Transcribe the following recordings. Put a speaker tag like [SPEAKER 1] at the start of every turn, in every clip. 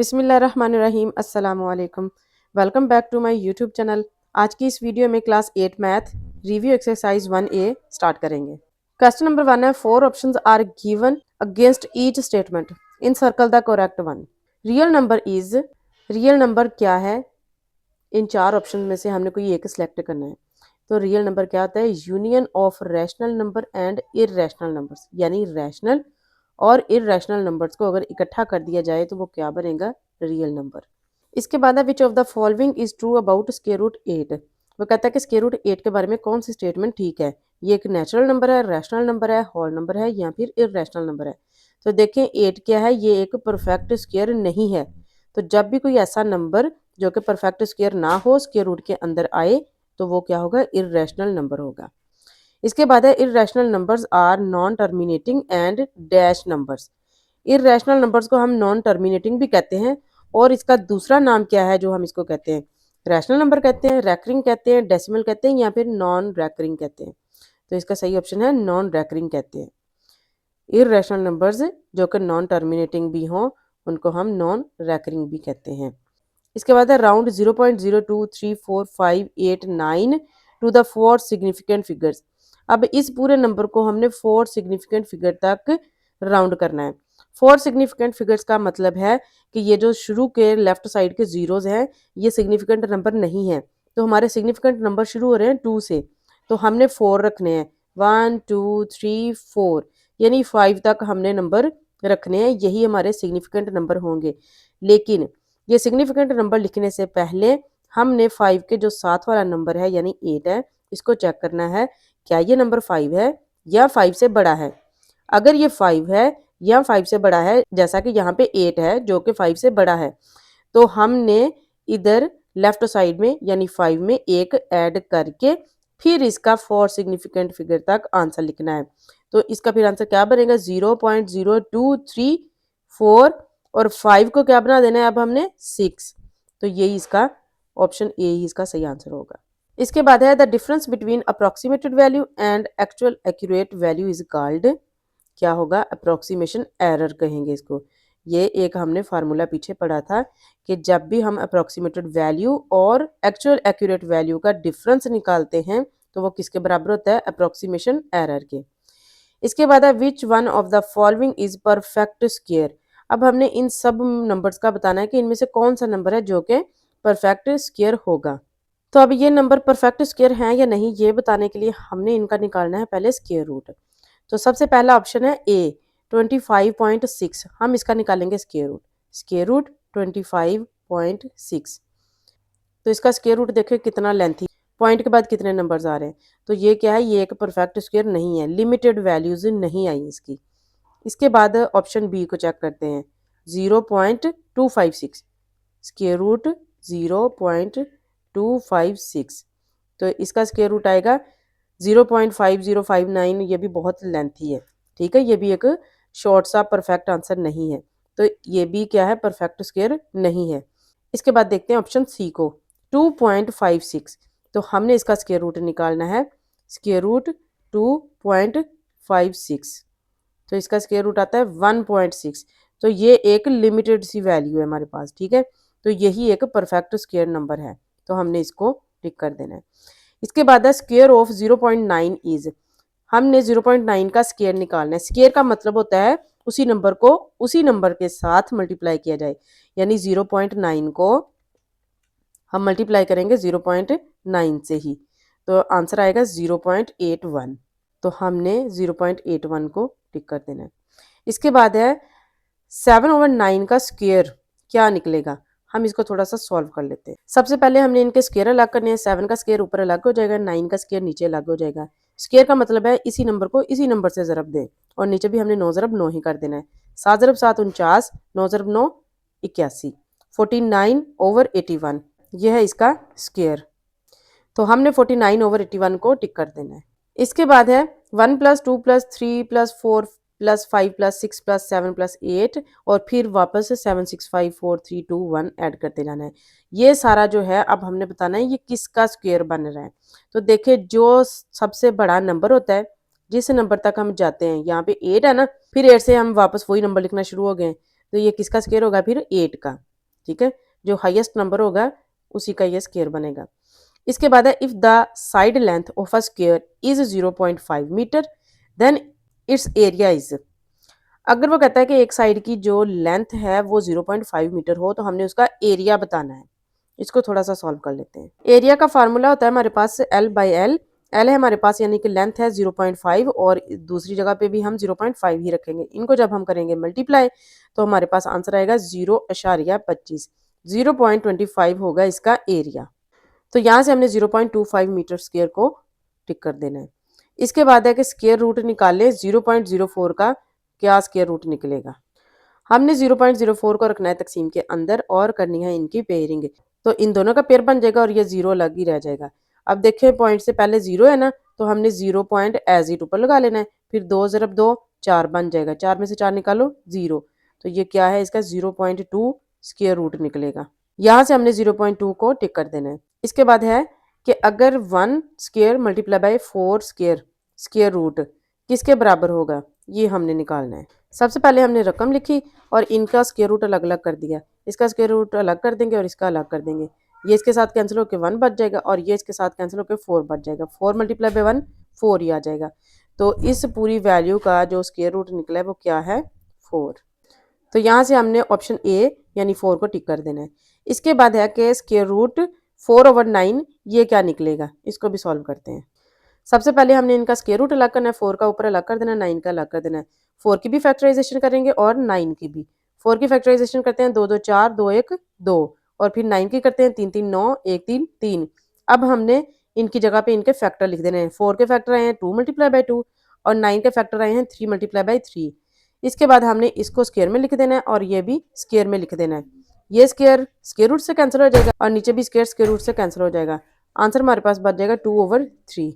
[SPEAKER 1] बिस्मिल्लाहिर्रहमानिर्रहीम अस्सलाम वालेकुम। Welcome back to my YouTube channel. आज की इस वीडियो में class 8 math review exercise 1A start करेंगे। क्वेश्चन नंबर 1 है, 4 options are given against each statement in circle the correct one. Real number is, real number क्या है? इन 4 option में से हमने कोई एक सिलेक्ट करना है। तो रियल नंबर क्या होता है? Union of rational number and irrational numbers, यानी रैशनल और इररेशनल नंबर्स को अगर इकट्ठा कर दिया जाए तो वो क्या बनेगा? Real number. इसके बाद है, which of the following is true about square root 8। वो कहता है कि स्क्वायर रूट 8 के बारे में कौन सी स्टेटमेंट ठीक है? ये एक नेचुरल नंबर है, रैशनल नंबर है, होल नंबर है या फिर इररेशनल नंबर है? तो देखें 8 क्या है, ये एक परफेक्ट स्क्वायर नहीं है। तो जब भी कोई ऐसा नंबर जो कि परफेक्ट स्क्वायर ना हो स्क्वायर रूट के अंदर आए तो वो क्या होगा? इररेशनल नंबर होगा। इसके बाद है, irrational numbers are non terminating and dash numbers. Irrational numbers को हम नॉन टर्मिनेटिंग भी कहते हैं और इसका दूसरा नाम क्या है जो हम इसको कहते हैं? रैशनल नंबर कहते हैं, रैकरिंग कहते हैं, डेसिमल कहते हैं या फिर नॉन रैकरिंग कहते हैं? तो इसका सही ऑप्शन है नॉन रैकरिंग कहते हैं। इररेशनल नंबर्स जो कि नॉन टर्मिनेटिंग भी हों उनको हम नॉन रैकरिंग भी कहते हैं। इसके बाद है, round 0.0234589 to the 4 significant figures. अब इस पूरे नंबर को हमने 4 सिग्निफिकेंट फिगर तक राउंड करना है। 4 सिग्निफिकेंट फिगर्स का मतलब है कि ये जो शुरू के लेफ्ट साइड के जीरोज हैं ये सिग्निफिकेंट नंबर नहीं है। तो हमारे सिग्निफिकेंट नंबर शुरू हो रहे हैं 2 से, तो हमने 4 रखने हैं। 1 2 3 4 यानी 5 तक हमने नंबर रखने हैं, यही हमारे सिग्निफिकेंट नंबर होंगे। लेकिन ये सिग्निफिकेंट नंबर लिखने से पहले हमने 5 के जो साथ वाला नंबर है यानी 8 है, इसको चेक करना है क्या ये नंबर 5 है या 5 से बड़ा है। अगर ये 5 है या 5 से बड़ा है, जैसा कि यहाँ पे 8 है जो कि 5 से बड़ा है, तो हमने इधर लेफ्ट साइड में यानी 5 में एक ऐड करके फिर इसका 4 सिग्निफिकेंट फिगर तक आंसर लिखना है। तो इसका फिर आंसर क्या बनेगा? 0.0234 और 5 को क्या बना देना है अब हमने? 6। तो यही इसका ऑप्शन ए ही इसका सही आंसर होगा। इसके बाद है, the difference between approximated value and actual accurate value is called. क्या होगा? अप्रोक्सीमेशन एरर कहेंगे इसको। ये एक हमने फार्मूला पीछे पढ़ा था कि जब भी हम अप्रोक्सीमेटेड वैल्यू और एक्चुअल एक्यूरेट वैल्यू का डिफरेंस निकालते हैं तो वो किसके बराबर होता है? अप्रोक्सीमेशन एरर के। इसके बाद है, which one of the following is perfect square. अब हमने इन सब नंबर्स का बताना है कि इनमें से कौन सा नंबर है जो कि परफेक्ट स्क्वायर होगा। तो अब ये नंबर परफेक्ट स्क्वायर हैं या नहीं ये बताने के लिए हमने इनका निकालना है पहले स्क्वायर रूट। तो सबसे पहला ऑप्शन है ए 25.6, हम इसका निकालेंगे स्क्वायर रूट। स्क्वायर रूट 25.6, तो इसका स्क्वायर रूट देखिए कितना लेंथी, पॉइंट के बाद कितने नंबर्स आ रहे हैं। तो ये क्या है? ये एक परफेक्ट स्क्वायर नहीं है, लिमिटेड वैल्यूज नहीं आई इसकी। इसके बाद ऑप्शन बी को चेक करते हैं, 0.256, स्क्वायर रूट 0.256, तो इसका स्क्वायर रूट आएगा 0.5059। ये भी बहुत लेंथी है, ठीक है, ये भी एक शॉर्ट सा परफेक्ट आंसर नहीं है, तो ये भी क्या है? परफेक्ट स्क्वायर नहीं है। इसके बाद देखते हैं ऑप्शन सी को, 2.56, तो हमने इसका स्क्वायर रूट निकालना है, स्क्वायर रूट 2.56, तो इसका स्क्वायर रूट आता है 1.6। तो ये एक लिमिटेड सी वैल्यू है हमारे पास, ठीक है, तो यही एक परफेक्ट स्क्वायर नंबर है, तो हमने इसको टिक कर देना है। इसके बाद है, स्क्वायर ऑफ 0.9 इज, हमने 0.9 का स्क्वायर निकालना है। स्क्वायर का मतलब होता है उसी नंबर को उसी नंबर के साथ मल्टीप्लाई किया जाए, यानी 0.9 को हम मल्टीप्लाई करेंगे 0.9 से ही, तो आंसर आएगा 0.81, तो हमने 0.81 को टिक कर देना है। इसके बाद है, 7/9 का स्क्वायर क्या निकलेगा? हम इसको थोड़ा सा सॉल्व कर लेते हैं। सबसे पहले हमने इनके स्क्वायर अलग करने हैं। 7 का स्क्वायर ऊपर अलग हो जाएगा, 9 का स्क्वायर नीचे अलग हो जाएगा। स्क्वायर का मतलब है इसी नंबर को इसी नंबर से ज़रब दें, और नीचे भी हमने 9 ज़रब 9 ही कर देना है। 7 ज़रब 7 49, 9 ज़रब 9 81, 49/81, यह है इसका स्क्वायर, तो हमने 49/81 को टिक कर देना है। इसके बाद है 1 + 2 + 3 + 4 + 5 + 6 + 7 + 8 और फिर वापस 7 6 5 4 3 2 1 ऐड करते जाना है। ये सारा जो है अब हमने बताना है ये किसका स्क्वायर बन रहा है। तो देखिए जो सबसे बड़ा नंबर होता है, जिस नंबर तक हम जाते हैं, यहाँ पे 8 है ना, फिर 8 से हम वापस वही नंबर लिखना शुरू हो गए, तो ये किसका स्क्वायर होगा? फिर 8 का। ठीक है, जो हाईएस्ट नंबर होगा उसी का ये स्क्वायर बनेगा। इसके बाद है if the side length of a square is 0.5 metre then its area is. अगर वो कहता है कि एक साइड की जो लेंथ है वो 0.5 मीटर हो तो हमने उसका एरिया बताना है। इसको थोड़ा सा सॉल्व कर लेते हैं। एरिया का फार्मूला होता है हमारे पास L/L। L है हमारे पास यानी कि लेंथ है 0.5 और दूसरी जगह पे भी हम 0.5 ही रखेंगे। इनको जब हम करेंगे मल्टीप्लाई तो हमारे पास आंसर आएगा 0.25। 0.25 होगा इसका एरिया। तो यहाँ से हमने 0.25 मीटर स्क्वायर को टिक कर देना है। इसके बाद है कि स्क्वायर रूट निकाले 0.04 का क्या स्क्वायर रूट निकलेगा। हमने 0.04 को रखना है तकसीम के अंदर और करनी है इनकी पेयरिंग। तो इन दोनों का पेयर बन जाएगा और ये जीरो अलग ही रह जाएगा। अब देखें पॉइंट से पहले जीरो है ना, तो हमने 0 पॉइंट एज इट ऊपर लगा लेना है। फिर 2 ज़रब 2 4 बन जाएगा, 4 में से 4 निकालो 0। तो ये क्या है, इसका 0.2 स्क्वायर रूट निकलेगा। यहाँ से हमने 0.2 को टिक कर देना है। इसके बाद है कि अगर 1 square multiply by 4 square square root किसके बराबर होगा, ये हमने निकालना है। सबसे पहले हमने रकम लिखी और इनका स्क्वायर रूट अलग अलग कर दिया। इसका स्क्वायर रूट अलग कर देंगे और इसका अलग कर देंगे। ये इसके साथ कैंसिल होकर 1 बच जाएगा और ये इसके साथ कैंसिल होकर 4 बच जाएगा। 4 मल्टीप्लाई बाय 1 4 ही आ जाएगा। तो इस पूरी वैल्यू का जो स्क्वायर रूट निकला है वो क्या है, 4। तो यहाँ से हमने ऑप्शन ए यानी 4 को टिक कर देना है। इसके बाद है कि स्क्वायर रूट 4/9 ये क्या निकलेगा, इसको भी सॉल्व करते हैं। सबसे पहले हमने इनका स्क्वायर रूट अलग करना है, 4 का ऊपर अलग कर देना है, 9 का अलग कर देना है। 4 की भी फैक्टराइजेशन करेंगे और 9 की भी। 4 की फैक्टराइजेशन करते हैं 2 2 4 2 1 2 और फिर 9 की करते हैं 3 3 9 1 3 3। अब हमने इनकी जगह पे इनके फैक्टर लिख देने हैं। 4 के फैक्टर आए हैं 2 मल्टीप्लाई बाय 2 और 9 के फैक्टर आए हैं 3 मल्टीप्लाई बाय 3। इसके बाद हमने इसको स्क्वायर में लिख देना है और ये भी स्क्वायर में लिख देना है। ये स्क्वायर स्क्वायर रूट से कैंसिल हो जाएगा और नीचे भी स्क्वायर रूट से कैंसिल हो जाएगा। आंसर हमारे पास बच जाएगा 2/3।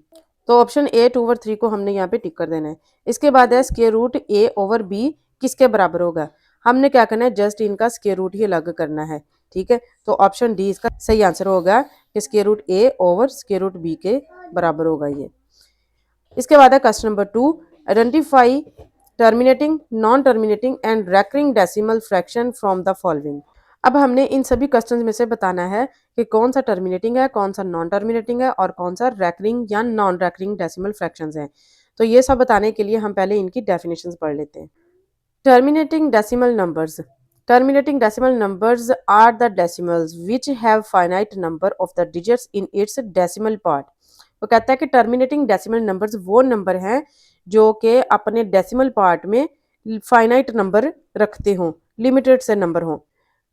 [SPEAKER 1] तो ऑप्शन ए 2/3 को हमने यहाँ पे टिक कर देना है। इसके बाद है स्क्वायर रूट A/B किसके बराबर होगा। हमने क्या करना है, जस्ट इनका स्क्वायर रूट ही अलग करना है। ठीक है, तो ऑप्शन डी इसका सही आंसर होगा कि स्क्वायर रूट A/B के बराबर होगा ये। इसके बाद है question number 2, identify terminating, non terminating and recurring decimal fraction from the following. अब हमने इन सभी क्वेश्चंस में से बताना है कि कौन सा टर्मिनेटिंग है, कौन सा नॉन टर्मिनेटिंग है और कौन सा रेकरिंग या नॉन रेकरिंग डेसिमल फ्रैक्शंस हैं। तो ये सब बताने के लिए हम पहले इनकी डेफिनेशंस पढ़ लेते हैं। Terminating decimal numbers. Terminating decimal numbers are the decimals which have finite number of the digits in its decimal part। वो कहता है कि टर्मिनेटिंग डेसिमल नंबर्स वो नंबर हैं जो कि अपने डेसिमल पार्ट में फाइनाइट नंबर रखते हों, लिमिटेड से नंबर हों।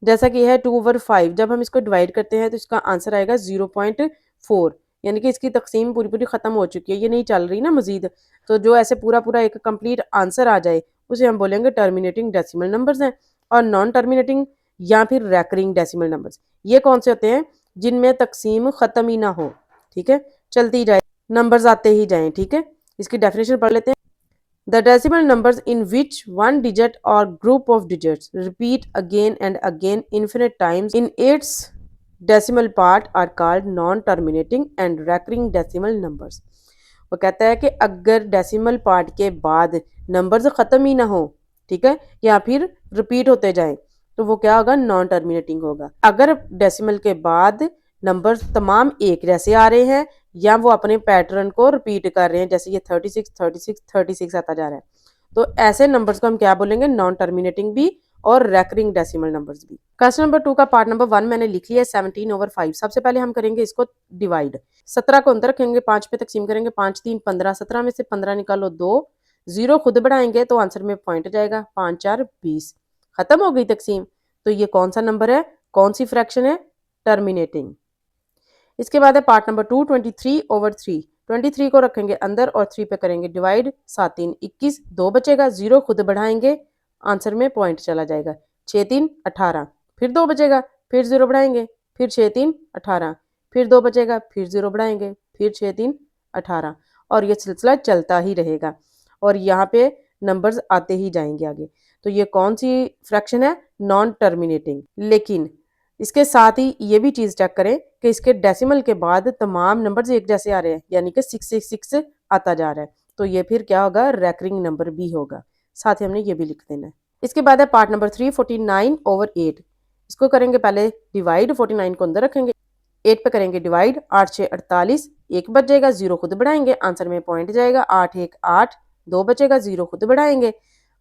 [SPEAKER 1] जैसा कि है 2/5, जब हम इसको डिवाइड करते हैं तो इसका आंसर आएगा 0.4, यानी कि इसकी तकसीम पूरी पूरी ख़त्म हो चुकी है, ये नहीं चल रही ना मजीद। तो जो ऐसे पूरा पूरा एक कंप्लीट आंसर आ जाए उसे हम बोलेंगे टर्मिनेटिंग डेसिमल नंबर्स हैं। और नॉन टर्मिनेटिंग या फिर रैकरिंग डेसिमल नंबर्स ये कौन से होते हैं, जिनमें तकसीम ख़त्म ही ना हो। ठीक है, चलती जाए, नंबर्स आते ही जाएं। ठीक है, इसकी डेफिनेशन पढ़ लेते हैं। The decimal numbers in which one digit or group of digits repeat again and again infinite times in its decimal part are called non-terminating and recurring decimal numbers। वो कहता है कि अगर डेसिमल पार्ट के बाद नंबर्स ख़त्म ही ना हो, ठीक है, या फिर रिपीट होते जाएं, तो वो क्या होगा, नॉन टर्मिनेटिंग होगा। अगर डेसिमल के बाद नंबर्स तमाम एक जैसे आ रहे हैं या वो अपने पैटर्न को रिपीट कर रहे हैं, जैसे ये 36 36 36 आता जा रहा है, तो ऐसे नंबर्स को हम क्या बोलेंगे, नॉन टर्मिनेटिंग भी और रेकरिंग डेसिमल नंबर्स भी। क्वेश्चन नंबर 2 का पार्ट नंबर 1 मैंने लिख लिया है 17/5। सबसे पहले हम करेंगे इसको डिवाइड। 17 को अंदर रखेंगे, 5 पे तकसीम करेंगे, 5 3 15, 17 में से 15 निकालो 2, 0 खुद बढ़ाएंगे तो आंसर में पॉइंट जाएगा, 5 4 20, खत्म हो गई तकसीम। तो ये कौन सा नंबर है, कौन सी फ्रैक्शन है, टर्मिनेटिंग। इसके बाद है पार्ट नंबर 2, 23/3। 23 को रखेंगे अंदर और 3 पे करेंगे डिवाइड, 7 3 21, 2 बचेगा, 0 खुद बढ़ाएंगे, आंसर में पॉइंट चला जाएगा, 6 3 18, फिर 2 बचेगा, फिर 0 बढ़ाएंगे, फिर 6 3 18, फिर 2 बचेगा, फिर 0 बढ़ाएंगे, फिर 6 3 18 और ये सिलसिला चलता ही रहेगा और यहाँ पे नंबर्स आते ही जाएंगे आगे। तो ये कौन सी फ्रैक्शन है, नॉन टर्मिनेटिंग। लेकिन इसके साथ ही ये भी चीज़ चेक करें कि इसके डेसिमल के बाद तमाम नंबर्स एक जैसे आ रहे हैं, यानी कि 666 आता जा रहा है, तो ये फिर क्या होगा, रेकरिंग नंबर भी होगा। साथ ही हमने ये भी लिख देना है। इसके बाद है पार्ट नंबर 3, 49/8। इसको करेंगे पहले डिवाइड, 49 को अंदर रखेंगे, 8 पे करेंगे डिवाइड, 8 6 48, 1 बच जाएगा, 0 खुद बढ़ाएंगे, आंसर में पॉइंट जाएगा, 8 1 8, 2 बचेगा, 0 खुद बढ़ाएंगे,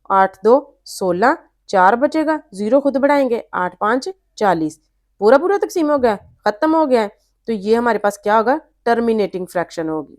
[SPEAKER 1] 8 2 16, 4 बचेगा, 0 खुद बढ़ाएंगे, 8 5 40। पूरा पूरा तकसीम हो गया, खत्म हो गया है। तो ये हमारे पास क्या होगा, टर्मिनेटिंग फ्रैक्शन होगी।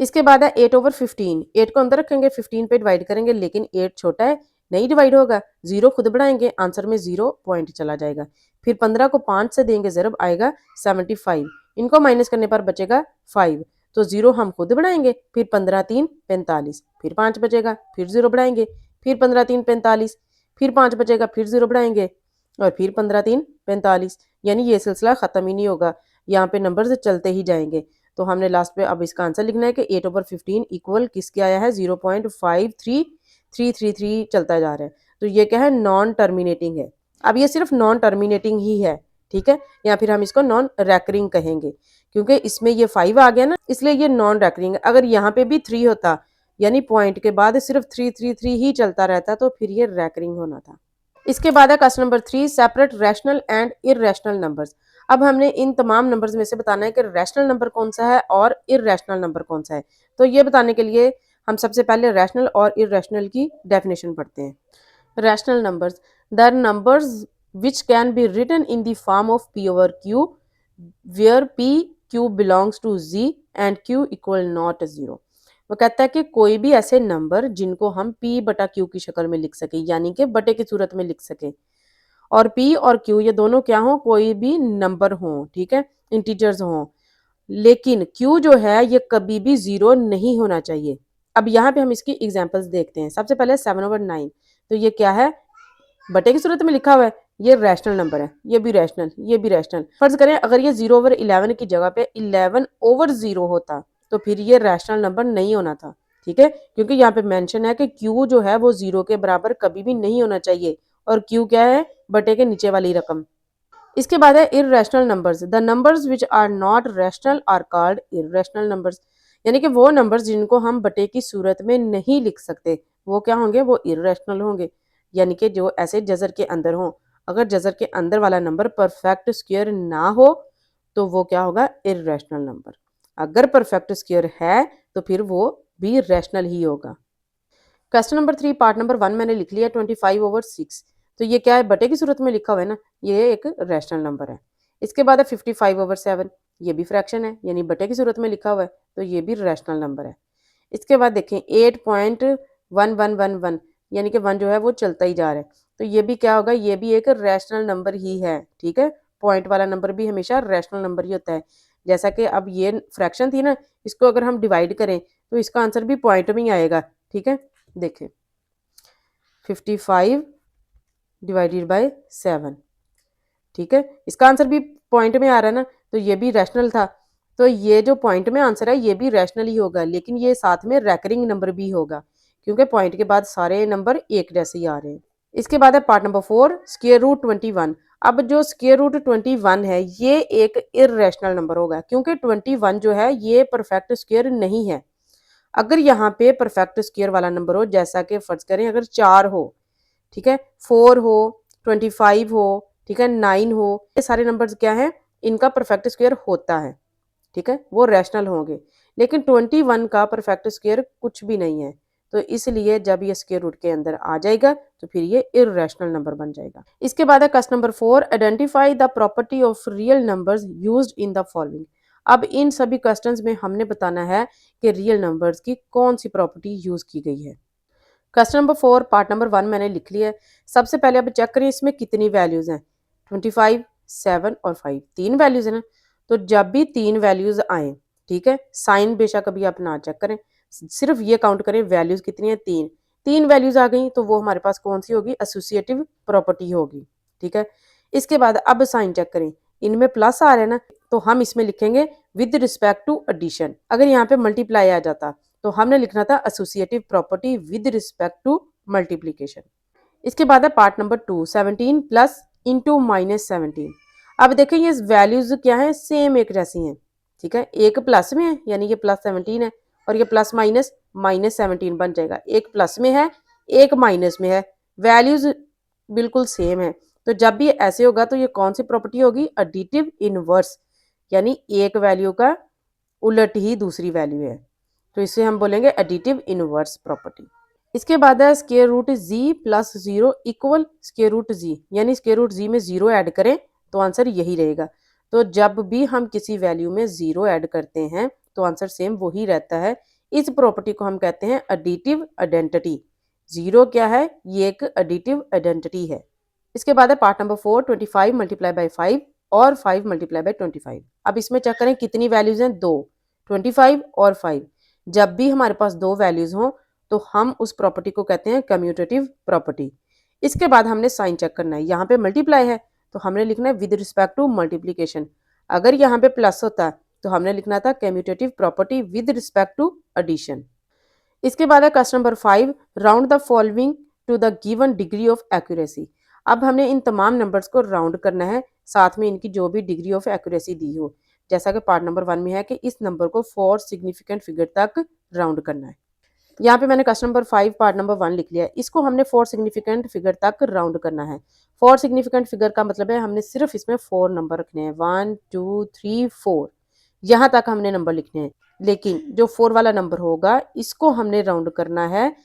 [SPEAKER 1] इसके बाद है 8/15, 8 को अंदर रखेंगे, 15 पे डिवाइड करेंगे, लेकिन 8 छोटा है, नहीं डिवाइड होगा, 0 खुद बढ़ाएंगे, आंसर में 0 पॉइंट चला जाएगा। फिर 15 को 5 से देंगे ज़रब, आएगा 75, इनको माइनस करने पर बचेगा 5, तो 0 हम खुद बढ़ाएंगे, फिर 15 3 45, फिर 5 बचेगा, फिर 0 बढ़ाएंगे, फिर 15 3 45, फिर 5 बचेगा, फिर 0 बढ़ाएंगे, और फिर 15 3 45, यानी ये सिलसिला ख़त्म ही नहीं होगा, यहाँ पे नंबर से चलते ही जाएंगे। तो हमने लास्ट पे अब इसका आंसर लिखना है कि 8/15 इक्वल किसके आया है, 0.53333 चलता जा रहा है। तो ये क्या है, नॉन टर्मिनेटिंग है। अब ये सिर्फ नॉन टर्मिनेटिंग ही है, ठीक है, या फिर हम इसको नॉन रैकरिंग कहेंगे, क्योंकि इसमें ये 5 आ गया ना, इसलिए ये नॉन रैकरिंग है। अगर यहाँ पे भी 3 होता, यानी पॉइंट के बाद सिर्फ 333 ही चलता रहता, तो फिर ये रैकरिंग होना था। इसके बाद है question number 3, separate rational and irrational numbers. अब हमने इन तमाम नंबर्स में से बताना है कि रैशनल नंबर कौन सा है और इररेशनल नंबर कौन सा है। तो ये बताने के लिए हम सबसे पहले रैशनल और इररेशनल की डेफिनेशन पढ़ते हैं। Rational numbers, the numbers which can be written in the form of p over q where p q belongs to z and q equal not 0। वो कहता है कि कोई भी ऐसे नंबर जिनको हम p बटा q की शक्ल में लिख सके, यानी कि बटे की सूरत में लिख सके, और p और q ये दोनों क्या हो, कोई भी नंबर हो, ठीक है, इंटीजर्स हो, लेकिन q जो है ये कभी भी 0 नहीं होना चाहिए। अब यहाँ पे हम इसकी एग्जांपल्स देखते हैं। सबसे पहले 7/9, तो ये क्या है, बटे की सूरत में लिखा हुआ है, ये रैशनल नंबर है, ये भी रैशनल, ये भी रैशनल। फर्ज करें अगर ये 0/11 की जगह पे 11/0 होता, तो फिर ये रैशनल नंबर नहीं होना था, ठीक है, क्योंकि यहाँ पे मेंशन है कि q जो है वो 0 के बराबर कभी भी नहीं होना चाहिए, और q क्या है, बटे के नीचे वाली रकम। इसके बाद है irrational numbers, the numbers which are not rational are called irrational numbers, यानी कि वो नंबर्स जिनको हम बटे की सूरत में नहीं लिख सकते, वो क्या होंगे, वो इररेशनल होंगे, यानी कि जो ऐसे जजर के अंदर हो। अगर जजर के अंदर वाला नंबर परफेक्ट स्क्वायर ना हो तो वो क्या होगा, इररेशनल नंबर। अगर परफेक्ट स्क्वायर है तो फिर वो भी रैशनल ही होगा। क्वेश्चन नंबर 3 पार्ट नंबर 1 मैंने लिख लिया 25/6, तो ये क्या है, बटे की सूरत में लिखा हुआ है ना, ये एक रैशनल नंबर है। इसके बाद है 55/7, ये भी फ्रैक्शन है, यानी बटे की सूरत में लिखा हुआ है, तो ये भी रैशनल नंबर है। इसके बाद देखें 8.1111, यानी कि 1 जो है वो चलता ही जा रहा है, तो ये भी क्या होगा, ये भी एक रैशनल नंबर ही है, ठीक है। पॉइंट वाला नंबर भी हमेशा रैशनल नंबर ही होता है। जैसा कि अब ये फ्रैक्शन थी ना, इसको अगर हम डिवाइड करें तो इसका आंसर भी पॉइंट में ही आएगा, ठीक है। देखें 55/7, ठीक है, इसका आंसर भी पॉइंट में आ रहा है ना, तो ये भी रैशनल था, तो ये जो पॉइंट में आंसर है ये भी रैशनल ही होगा, लेकिन ये साथ में रैकरिंग नंबर भी होगा, क्योंकि पॉइंट के बाद सारे नंबर एक जैसे ही आ रहे हैं। इसके बाद है पार्ट नंबर 4, स्क्वायर रूट 21। अब जो स्क्वायर रूट 21 है ये एक इररेशनल नंबर होगा, क्योंकि 21 जो है ये परफेक्ट स्क्वायर नहीं है। अगर यहाँ पे परफेक्ट स्क्वायर वाला नंबर हो, जैसा कि फर्ज करें अगर 4 हो, ठीक है, 4 हो, 25 हो, ठीक है, 9 हो, ये सारे नंबर्स क्या है, इनका परफेक्ट स्क्वायर होता है, ठीक है, वो रैशनल होंगे। लेकिन 21 का परफेक्ट स्क्वायर कुछ भी नहीं है, तो इसलिए जब ये स्क्वायर रूट के अंदर आ जाएगा तो फिर ये इररेशनल नंबर बन जाएगा। इसके बाद है question number 4, identify the property of real numbers used in the following. अब इन सभी क्वेश्चंस में हमने बताना है कि रियल नंबर्स की कौन सी प्रॉपर्टी यूज की गई है। क्वेश्चन नंबर 4 पार्ट नंबर 1 मैंने लिख लिया है। सबसे पहले अब चेक करें इसमें कितनी वैल्यूज हैं, 25, 7 और 5, 3 वैल्यूज है ना। तो जब भी 3 वैल्यूज आए, ठीक है, साइन बेशक अभी आप ना चेक करें, सिर्फ ये काउंट करें वैल्यूज कितनी है, 3 वैल्यूज आ गई, तो वो हमारे पास कौन सी होगी, एसोसिएटिव प्रॉपर्टी होगी, ठीक है। इसके बाद अब साइन चेक करें, इनमें प्लस आ रहा है ना, तो हम इसमें लिखेंगे विद रिस्पेक्ट टू एडिशन। अगर यहाँ पे मल्टीप्लाई आ जाता तो हमने लिखना था associative property with respect to multiplication. इसके बाद है पार्ट नंबर 2, 17 प्लस इंटू -17। अब देखें ये वैल्यूज क्या है, सेम एक जैसी हैं, ठीक है, एक प्लस में है यानी ये +17 है, और ये प्लस माइनस -17 बन जाएगा। एक प्लस में है, एक माइनस में है, वैल्यूज बिल्कुल सेम है, तो जब भी ऐसे होगा तो ये कौन सी प्रॉपर्टी होगी, एडिटिव इनवर्स, यानी एक वैल्यू का उलट ही दूसरी वैल्यू है, तो इसे हम बोलेंगे एडिटिव इनवर्स प्रॉपर्टी। इसके बाद है square root G plus zero equal square root G, यानी स्क्वायर रूट जी में जीरो ऐड करें तो आंसर यही रहेगा। तो जब भी हम किसी वैल्यू में जीरो ऐड करते हैं तो आंसर सेम वही रहता है। इस प्रॉपर्टी को हम कहते हैं एडिटिव आइडेंटिटी। जीरो क्या है, ये एक एडिटिव आइडेंटिटी है। इसके बाद है पार्ट नंबर 4, 25 मल्टीप्लाई बाई 5 और 5 मल्टीप्लाई बाई 25। अब इसमें चेक करें कितनी वैल्यूज हैं, दो, 25 और 5। जब भी हमारे पास दो वैल्यूज हों तो हम उस प्रॉपर्टी को कहते हैं कम्यूटेटिव प्रॉपर्टी। इसके बाद हमने साइन चेक करना है, यहाँ पे मल्टीप्लाई है तो हमने लिखना है विद रिस्पेक्ट टू मल्टीप्लीकेशन। अगर यहाँ पे प्लस होता तो हमने लिखना था commutative property with respect to addition. इसके बाद है question number 5, round the following to the given degree of accuracy. अब हमने इन तमाम नंबर्स को राउंड करना है, साथ में इनकी जो भी डिग्री ऑफ एक्यूरेसी दी हो, जैसा कि पार्ट नंबर 1 में है कि इस नंबर को 4 सिग्निफिकेंट फिगर तक राउंड करना है। यहाँ पे मैंने क्वेश्चन नंबर 5 पार्ट नंबर 1 लिख लिया है, इसको हमने 4 सिग्निफिकेंट फिगर तक राउंड करना है। 4 सिग्निफिकेंट फिगर का मतलब है हमने सिर्फ इसमें 4 नंबर रखने हैं, 1 2 3 4, यहाँ तक हमने नंबर लिखने हैं। लेकिन जो 4 वाला नंबर होगा इसको हमने राउंड करना है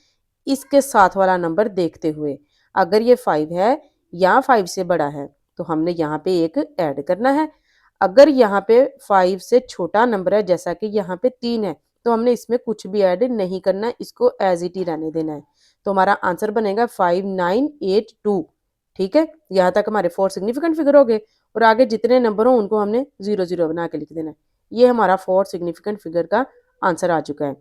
[SPEAKER 1] इसके साथ वाला नंबर देखते हुए। अगर ये 5 है या 5 से बड़ा है तो हमने यहाँ पे एक ऐड करना है। अगर यहाँ पे 5 से छोटा नंबर है, जैसा कि यहाँ पे 3 है, तो हमने इसमें कुछ भी ऐड नहीं करना है, इसको एज इट ही रहने देना है। तो हमारा आंसर बनेगा 5982। ठीक है, यहाँ तक हमारे 4 सिग्निफिकेंट फिगर हो गए और आगे जितने नंबर हो उनको हमने 0 0 बना के लिख देना है। ये हमारा 4 सिग्निफिकेंट फिगर का आंसर आ चुका है।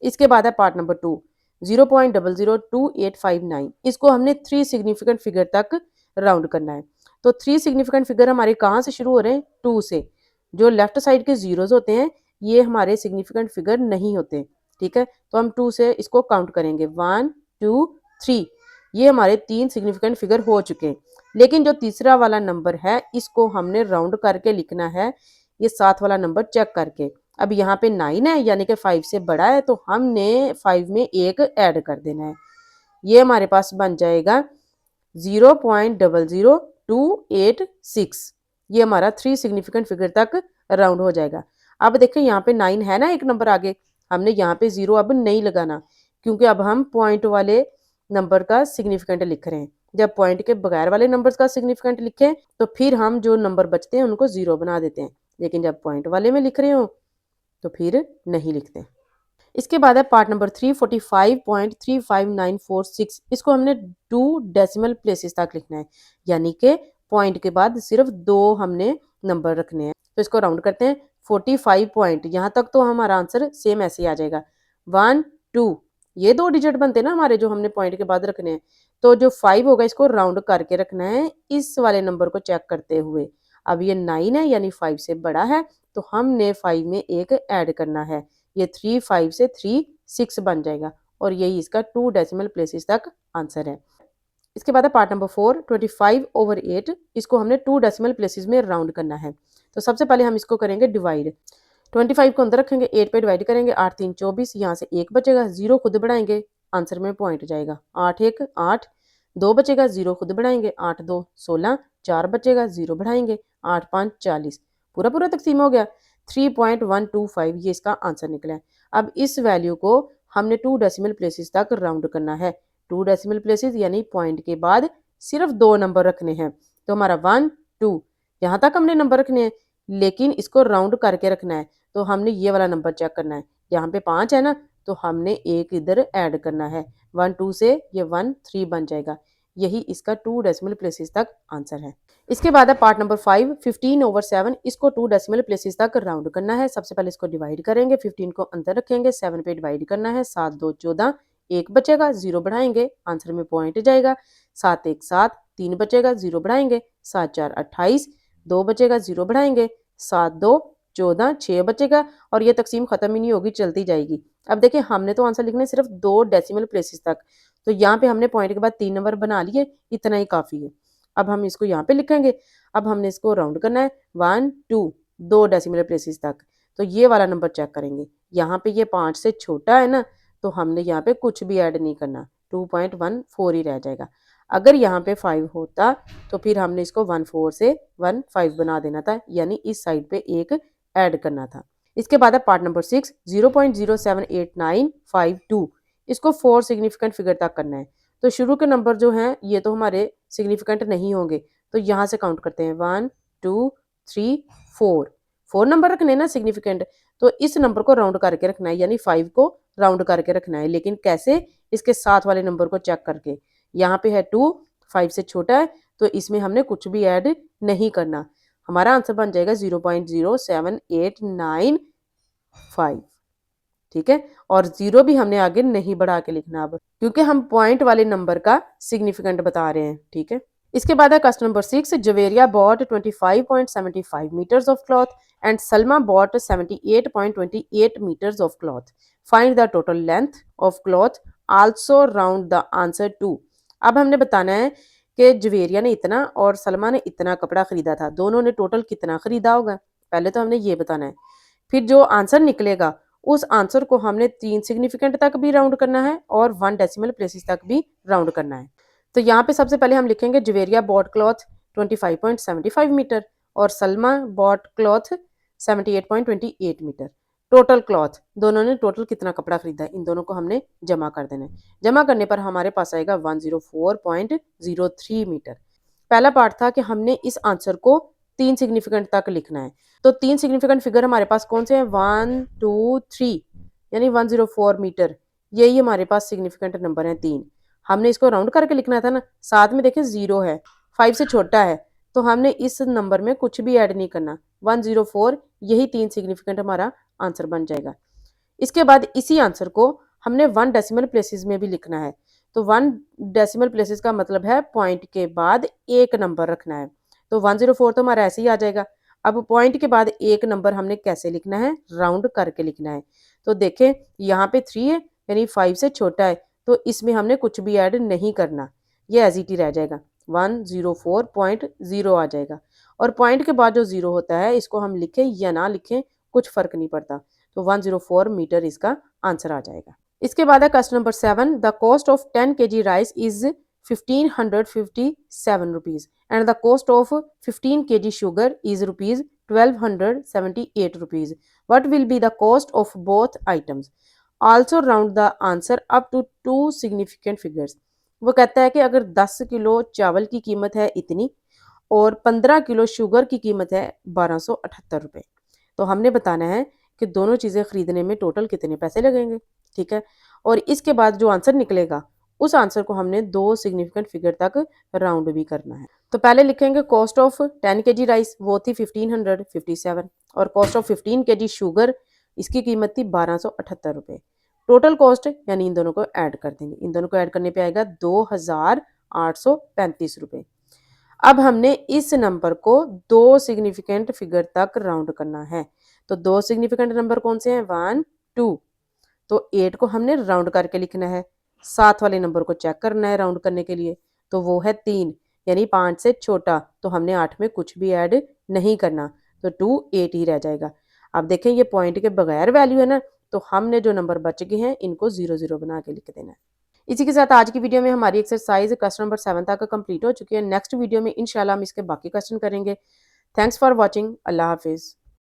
[SPEAKER 1] इसके बाद है पार्ट नंबर 2, 0.002859। इसको हमने 3 सिग्निफिकेंट फिगर तक राउंड करना है। तो 3 सिग्निफिकेंट फिगर हमारे कहाँ से शुरू हो रहे हैं, 2 से। जो लेफ्ट साइड के जीरोज होते हैं ये हमारे सिग्निफिकेंट फिगर नहीं होते। ठीक है, तो हम 2 से इसको काउंट करेंगे, 1 2 3। ये हमारे 3 सिग्निफिकेंट फिगर हो चुके हैं। लेकिन जो तीसरा वाला नंबर है इसको हमने राउंड करके लिखना है, ये साथ वाला नंबर चेक करके। अब यहाँ पे 9 है यानी कि 5 से बड़ा है, तो हमने 5 में एक ऐड कर देना है। ये हमारे पास बन जाएगा 0.00286। ये हमारा 3 सिग्निफिकेंट फिगर तक राउंड हो जाएगा। अब देखें यहाँ पे 9 है ना, एक नंबर आगे, हमने यहाँ पे 0 अब नहीं लगाना, क्योंकि अब हम पॉइंट वाले नंबर का सिग्निफिकेंट लिख रहे हैं। जब पॉइंट के बगैर वाले नंबर्स का सिग्निफिकेंट लिखें तो फिर हम जो नंबर बचते हैं उनको 0 बना देते हैं, लेकिन जब पॉइंट वाले में लिख रहे हो तो फिर नहीं लिखते। इसके बाद है पार्ट नंबर 3, 45.35946। इसको हमने 2 डेसिमल प्लेसेस तक लिखना है, यानी कि पॉइंट के बाद सिर्फ 2 हमने नंबर रखने हैं। तो इसको राउंड करते हैं 45 पॉइंट, यहाँ तक तो हमारा आंसर सेम ऐसे ही आ जाएगा। 1 2 ये 2 डिजिट बनते हैं ना हमारे, जो हमने पॉइंट के बाद रखने हैं। तो जो 5 होगा इसको राउंड करके रखना है इस वाले नंबर को चेक करते हुए। अब ये 9 है यानी 5 से बड़ा है, तो हमने 5 में एक ऐड करना है। ये 3 5 से 3 6 बन जाएगा और यही इसका 2 डेसिमल प्लेसेस तक आंसर है। इसके बाद है पार्ट नंबर 4, 25/8। इसको हमने 2 डेसिमल प्लेसेस में राउंड करना है। तो सबसे पहले हम इसको करेंगे डिवाइड। 25 को अंदर रखेंगे, 8 पे डिवाइड करेंगे, 8 3 24, यहाँ से 1 बचेगा, 0 खुद बढ़ाएंगे, आंसर में पॉइंट जाएगा। 8 1 8, 2 बचेगा, 0 खुद बढ़ाएंगे, 8 2 16, 4 बचेगा, 0 बढ़ाएंगे, 8 5 40, पूरा पूरा तकसीम हो गया। 3.125 ये इसका आंसर निकला है। अब इस वैल्यू को हमने 2 डेसिमल प्लेसेस तक राउंड करना है। 2 डेसिमल प्लेसेस यानी पॉइंट के बाद सिर्फ 2 नंबर रखने हैं। तो हमारा 1 2 यहाँ तक हमने नंबर रखने हैं, लेकिन इसको राउंड करके रखना है। तो हमने ये वाला नंबर चेक करना है, यहाँ पे 5 है ना, तो हमने एक इधर ऐड करना है। 1 2 से ये 1 3 बन जाएगा। यही इसका 2 डेसिमल प्लेसेस तक आंसर है। इसके बाद है पार्ट नंबर 5, 15/7। इसको 2 डेसिमल प्लेसेस तक राउंड करना है। सबसे पहले इसको डिवाइड करेंगे, 15 को अंदर रखेंगे, 7 पे डिवाइड करना है, 7 2 14, 1 बचेगा, 0 बढ़ाएंगे, आंसर में पॉइंट जाएगा। 7 1 7, 3 बचेगा, 0 बढ़ाएंगे, 7 4 28, 2 बचेगा, 0 बढ़ाएंगे, 7 2 14, 6 बचेगा और ये तकसीम खत्म ही नहीं होगी, चलती जाएगी। अब देखिए हमने तो आंसर लिखना है सिर्फ 2 डेसिमल प्लेसेस तक, तो यहाँ पे हमने पॉइंट के बाद 3 नंबर बना लिए, इतना ही काफ़ी है। अब हम इसको यहाँ पे लिखेंगे। अब हमने इसको राउंड करना है 1 2 2 डेसिमल प्लेसेस तक। तो ये वाला नंबर चेक करेंगे, यहाँ पे ये 5 से छोटा है ना, तो हमने यहाँ पे कुछ भी ऐड नहीं करना, 2.14 ही रह जाएगा। अगर यहाँ पे 5 होता तो फिर हमने इसको 1 4 से 1 5 बना देना था, यानी इस साइड पे एक ऐड करना था। इसके बाद है पार्ट नंबर 6, 0.07895 इसको 4 सिग्निफिकेंट फिगर तक करना है। तो शुरू के नंबर जो हैं ये तो हमारे सिग्निफिकेंट नहीं होंगे, तो यहाँ से काउंट करते हैं 1 2 3 4 नंबर रखने ना सिग्निफिकेंट, तो इस नंबर को राउंड करके रखना है, यानी 5 को राउंड करके रखना है। लेकिन कैसे? इसके साथ वाले नंबर को चेक करके। यहाँ पे है 2, 5 से छोटा है, तो इसमें हमने कुछ भी ऐड नहीं करना। हमारा आंसर बन जाएगा 0.07895। ठीक है, और 0 भी हमने आगे नहीं बढ़ा के लिखना अब, क्योंकि हम पॉइंट वाले नंबर का सिग्निफिकेंट बता रहे हैं। ठीक है, इसके बाद है question number 6, Javeria bought 25.75 metres of cloth and Salma bought 78.28 metres of cloth. Find the total length of cloth, also round the answer to. अब हमने बताना है कि जवेरिया ने इतना और सलमा ने इतना कपड़ा खरीदा था, दोनों ने टोटल कितना खरीदा होगा, पहले तो हमने ये बताना है। फिर जो आंसर निकलेगा उस आंसर को हमने 3 सिग्निफिकेंट तक भी राउंड करना है और 1 डेसिमल प्लेसेस तक भी राउंड करना है। तो यहाँ पे सबसे पहले हम लिखेंगे जवेरिया बॉट क्लॉथ 25.75 मीटर और Salma bought cloth 78.28 metre. Total cloth, दोनों ने टोटल कितना कपड़ा खरीदा है, इन दोनों को हमने जमा कर देना है। जमा करने पर हमारे पास आएगा 104.03 मीटर। पहला पार्ट था कि हमने इस आंसर को 3 सिग्निफिकेंट तक लिखना है। तो 3 सिग्निफिकेंट फिगर हमारे पास कौन से हैं? 1 2 3, यानी 104 मीटर, यही हमारे पास सिग्निफिकेंट नंबर है 3। हमने इसको राउंड करके लिखना था ना, साथ में देखें 0 है, 5 से छोटा है, तो हमने इस नंबर में कुछ भी ऐड नहीं करना। 104, यही 3 सिग्निफिकेंट हमारा आंसर बन जाएगा। इसके बाद इसी आंसर को हमने 1 डेसिमल प्लेसेस में भी लिखना है। तो 1 डेसिमल प्लेसेस का मतलब है पॉइंट के बाद एक नंबर रखना है। तो 104 तो हमारा ऐसे ही आ जाएगा। अब पॉइंट के बाद एक नंबर हमने कैसे लिखना है? राउंड करके लिखना है। तो देखें यहाँ पे 3 है, यानी 5 से छोटा है, तो इसमें हमने कुछ भी ऐड नहीं करना, ये एज इट ही रह जाएगा, 104.0 आ जाएगा। और पॉइंट के बाद जो 0 होता है इसको हम लिखें या ना लिखें कुछ फर्क नहीं पड़ता, तो 104 मीटर इसका आंसर आ जाएगा। इसके बाद है question number 7, the cost of 10 kg rice is 1557 rupees and the cost of 15 kg sugar is rupees 1278 rupees. What will be the cost of both items? Also round the answer up to 2 significant figures. वो कहता है कि अगर 10 kilo चावल की कीमत है इतनी और 15 किलो शुगर की कीमत है 1278 रुपये, तो हमने बताना है कि दोनों चीज़ें खरीदने में टोटल कितने पैसे लगेंगे। ठीक है, और इसके बाद जो आंसर निकलेगा उस आंसर को हमने 2 सिग्निफिकेंट फिगर तक राउंड भी करना है। तो पहले लिखेंगे कॉस्ट ऑफ 10 kg राइस, वो थी 1557, और कॉस्ट ऑफ 15 kg शुगर, इसकी कीमत थी 1278 रुपये। टोटल कॉस्ट यानी इन दोनों को ऐड कर देंगे, इन दोनों को ऐड करने पे आएगा 2835 रुपये। अब हमने इस नंबर को 2 सिग्निफिकेंट फिगर तक राउंड करना है। तो 2 सिग्निफिकेंट नंबर कौन से हैं? 1 2, तो 8 को हमने राउंड करके लिखना है, साथ वाले नंबर को चेक करना है राउंड करने के लिए, तो वो है 3, यानी 5 से छोटा, तो हमने 8 में कुछ भी ऐड नहीं करना, तो 2 8 ही रह जाएगा। अब देखें ये पॉइंट के बगैर वैल्यू है ना, तो हमने जो नंबर बच गए हैं इनको 0 0 बना के लिख देना है। इसी के साथ आज की वीडियो में हमारी एक्सरसाइज क्वेश्चन नंबर 7 तक कंप्लीट हो चुकी है। नेक्स्ट वीडियो में इंशाल्लाह हम इसके बाकी क्वेश्चन करेंगे। Thanks for watching. अल्लाह हाफिज़।